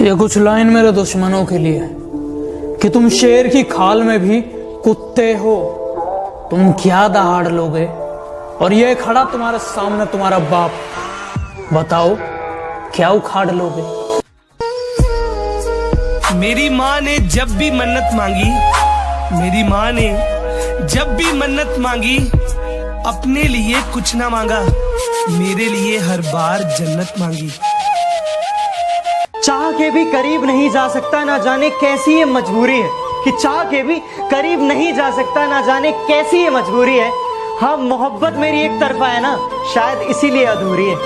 ये कुछ लाइन मेरे दुश्मनों के लिए कि तुम शेर की खाल में भी कुत्ते हो, तुम क्या दहाड़ लोगे। और ये खड़ा तुम्हारे सामने तुम्हारा बाप, बताओ क्या उखाड़ लोगे। मेरी माँ ने जब भी मन्नत मांगी, मेरी माँ ने जब भी मन्नत मांगी, अपने लिए कुछ ना मांगा, मेरे लिए हर बार जन्नत मांगी। चाह के भी करीब नहीं जा सकता, ना जाने कैसी ये मजबूरी है कि चाह के भी करीब नहीं जा सकता, ना जाने कैसी ये मजबूरी है। हाँ, मोहब्बत मेरी एक तरफा है ना, शायद इसीलिए अधूरी है।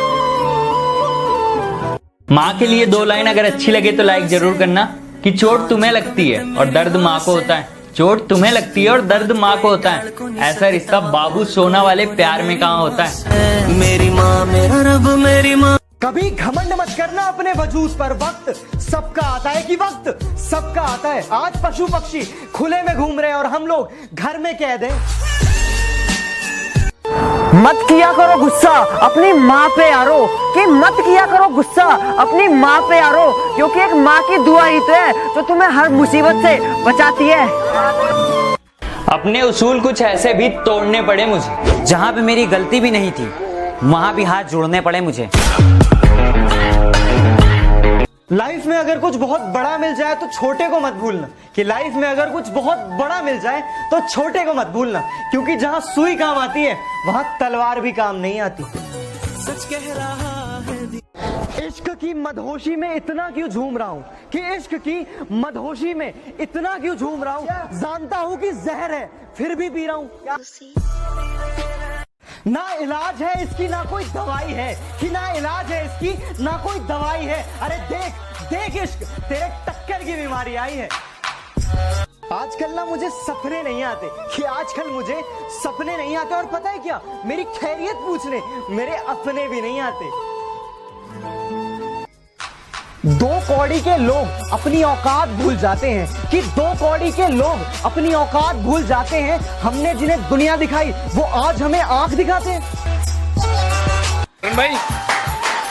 माँ के लिए 2 लाइन अगर अच्छी लगे तो लाइक जरूर करना कि चोट तुम्हें लगती है और दर्द माँ को होता है। चोट तुम्हें लगती है और दर्द माँ को होता है। ऐसा रिश्ता बाबू सोना वाले प्यार में कहाँ होता है। मेरी माँ मेरा रब, मेरी माँ। कभी घमंड मत करना अपने वजूद पर, वक्त सबका आता है कि वक्त सबका आता है। आज पशु पक्षी खुले में घूम रहे हैं और हम लोग घर में कैद हैं। मत किया करो गुस्सा अपनी माँ पे यारो, कि मत किया करो गुस्सा अपनी माँ पे यारो, क्योंकि एक माँ की दुआ ही तो है जो तुम्हें हर मुसीबत से बचाती है। अपने उसूल कुछ ऐसे भी तोड़ने पड़े मुझे, जहाँ पे मेरी गलती भी नहीं थी वहाँ भी हाथ जोड़ने पड़े मुझे। लाइफ में अगर कुछ बहुत बड़ा मिल जाए तो छोटे को मत भूलना, कि लाइफ में अगर कुछ बहुत बड़ा मिल जाए तो छोटे को मत भूलना, क्योंकि जहाँ सुई काम आती है वहाँ तलवार भी काम नहीं आती। सच कह रहा है। इश्क की मदहोशी में इतना क्यों झूम रहा हूँ, कि इश्क की मदहोशी में इतना क्यों झूम रहा हूँ। जानता हूँ कि जहर है फिर भी पी रहा हूँ। ना इलाज है इसकी ना कोई दवाई है, कि ना इलाज है इसकी ना कोई दवाई है। अरे देख देख इश्क, तेरे टक्कर की बीमारी आई है। आजकल ना मुझे सपने नहीं आते, कि आजकल मुझे सपने नहीं आते। और पता है क्या, मेरी खैरियत पूछने मेरे अपने भी नहीं आते। 2 कौड़ी के लोग अपनी औकात भूल जाते हैं, कि 2 कौड़ी के लोग अपनी औकात भूल जाते हैं। हमने जिन्हें दुनिया दिखाई वो आज हमें आंख दिखाते हैं। भाई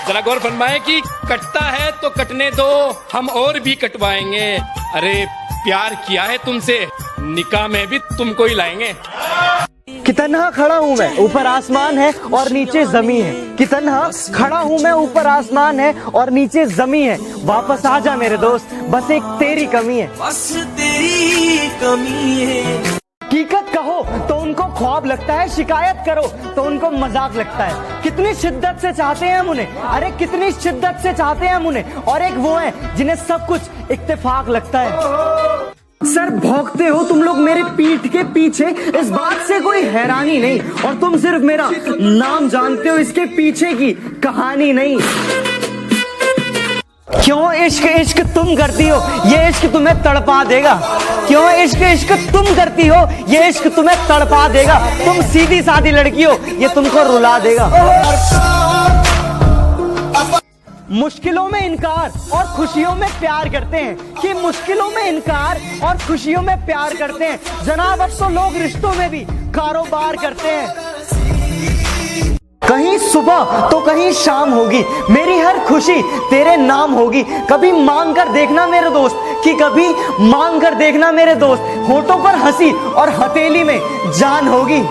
जरा गौर फरमाएं कि कटता है तो कटने दो, हम और भी कटवाएंगे। अरे प्यार किया है तुमसे, निकाह में भी तुमको ही लाएंगे। कि तन्हा खड़ा हूँ मैं, ऊपर आसमान है और नीचे जमी है। कि तन्हा खड़ा हूँ मैं, ऊपर आसमान है और नीचे जमी है। वापस आ जा मेरे दोस्त, बस एक तेरी कमी है। बस तेरी कमी है। हकीकत कहो तो उनको ख्वाब लगता है, शिकायत करो तो उनको मजाक लगता है। कितनी शिद्दत से चाहते हैं हम उन्हें, अरे कितनी शिद्दत से चाहते हैं हम उन्हें। और एक वो है जिन्हें सब कुछ इत्तेफाक लगता है। सर भौंकते हो तुम लोग मेरे पीठ के पीछे, इस बात से कोई हैरानी नहीं। और तुम सिर्फ मेरा नाम जानते हो, इसके पीछे की कहानी नहीं। क्यों इश्क इश्क तुम करती हो, ये इश्क तुम्हें तड़पा देगा। क्यों इश्क इश्क तुम करती हो, ये इश्क तुम्हें तड़पा देगा। तुम सीधी सादी लड़की हो, ये तुमको रुला देगा। मुश्किलों में इनकार और खुशियों में प्यार करते हैं, कि मुश्किलों में इनकार और खुशियों में प्यार करते हैं। जनाब अब तो लोग रिश्तों में भी कारोबार करते हैं। कहीं सुबह तो कहीं शाम होगी, मेरी हर खुशी तेरे नाम होगी। कभी मांग कर देखना मेरे दोस्त, कि कभी मांग कर देखना मेरे दोस्त। होठों पर हंसी और हथेली में जान होगी।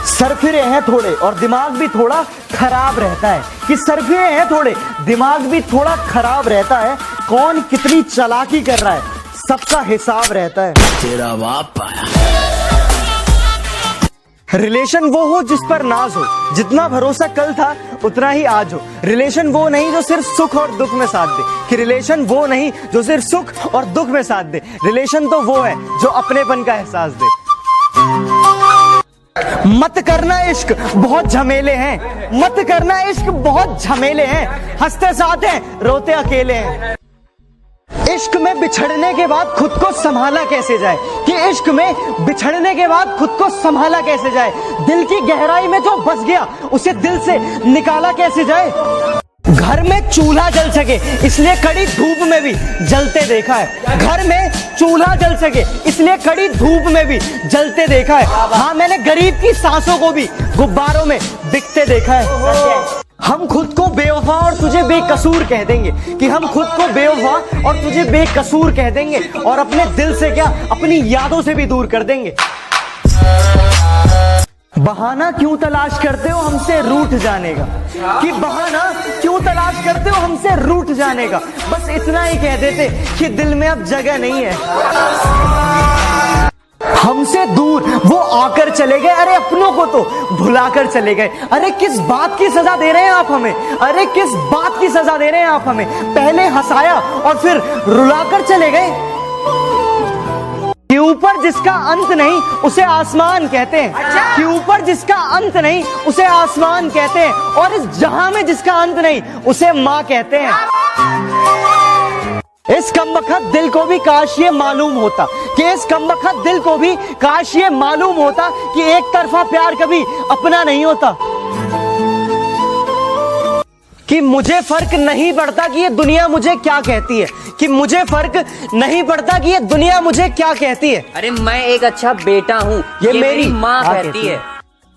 सरफिरे हैं थोड़े और दिमाग भी थोड़ा खराब रहता है, कि सरफिरे हैं थोड़े दिमाग भी थोड़ा खराब रहता है। कौन कितनी चालाकी कर रहा है सबका हिसाब रहता है। तेरा बाप आया। रिलेशन वो हो जिस पर नाज हो, जितना भरोसा कल था उतना ही आज हो। रिलेशन वो नहीं जो सिर्फ सुख और दुख में साथ दे, कि रिलेशन वो नहीं जो सिर्फ सुख और दुख में साथ दे। रिलेशन तो वो है जो अपनेपन का एहसास दे। मत करना इश्क बहुत झमेले हैं, मत करना इश्क बहुत झमेले हैं। हंसते साथ हैं रोते अकेले हैं। इश्क में बिछड़ने के बाद खुद को संभाला कैसे जाए, कि इश्क में बिछड़ने के बाद खुद को संभाला कैसे जाए। दिल की गहराई में जो बस गया उसे दिल से निकाला कैसे जाए। घर में चूल्हा जल सके इसलिए कड़ी धूप में भी जलते देखा है। घर में चूल्हा जल सके इसलिए कड़ी धूप में भी जलते देखा है। हाँ, मैंने गरीब की सांसों को भी गुब्बारों में बिकते देखा है। हम खुद को बेवफा और तुझे बेकसूर कह देंगे, कि हम खुद को बेवफा और तुझे बेकसूर कह देंगे, और अपने दिल से क्या, अपनी यादों से भी दूर कर देंगे। बहाना क्यों तलाश करते हो हमसे रूठ जाने का, कि बहाना क्यों तलाश करते हो हमसे रूठ जाने का, बस इतना ही कह देते कि दिल में अब जगह नहीं है। हमसे दूर वो आकर चले गए, अरे अपनों को तो भुलाकर चले गए। अरे किस बात की सजा दे रहे हैं आप हमें, अरे किस बात की सजा दे रहे हैं आप हमें, पहले हंसाया और फिर रुलाकर चले गए। कि ऊपर जिसका अंत नहीं उसे आसमान कहते हैं, कि ऊपर जिसका अंत नहीं उसे आसमान कहते हैं, और इस जहां में जिसका अंत नहीं उसे माँ कहते हैं। इस कमबख्त दिल को भी काश ये मालूम होता, कि इस कमबख्त दिल को भी काश ये मालूम होता कि एक तरफा प्यार कभी अपना नहीं होता। कि मुझे फर्क नहीं पड़ता कि ये दुनिया मुझे क्या कहती है, कि मुझे फर्क नहीं पड़ता कि ये दुनिया मुझे क्या कहती है। अरे मैं एक अच्छा बेटा हूँ, ये मेरी माँ कहती है।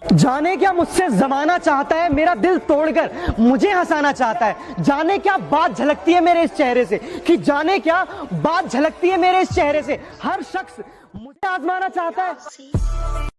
जाने क्या मुझसे जमाना चाहता है, मेरा दिल तोड़कर मुझे हंसाना चाहता है। जाने क्या बात झलकती है मेरे इस चेहरे से, कि जाने क्या बात झलकती है मेरे इस चेहरे से। हर शख्स मुझे आजमाना चाहता है।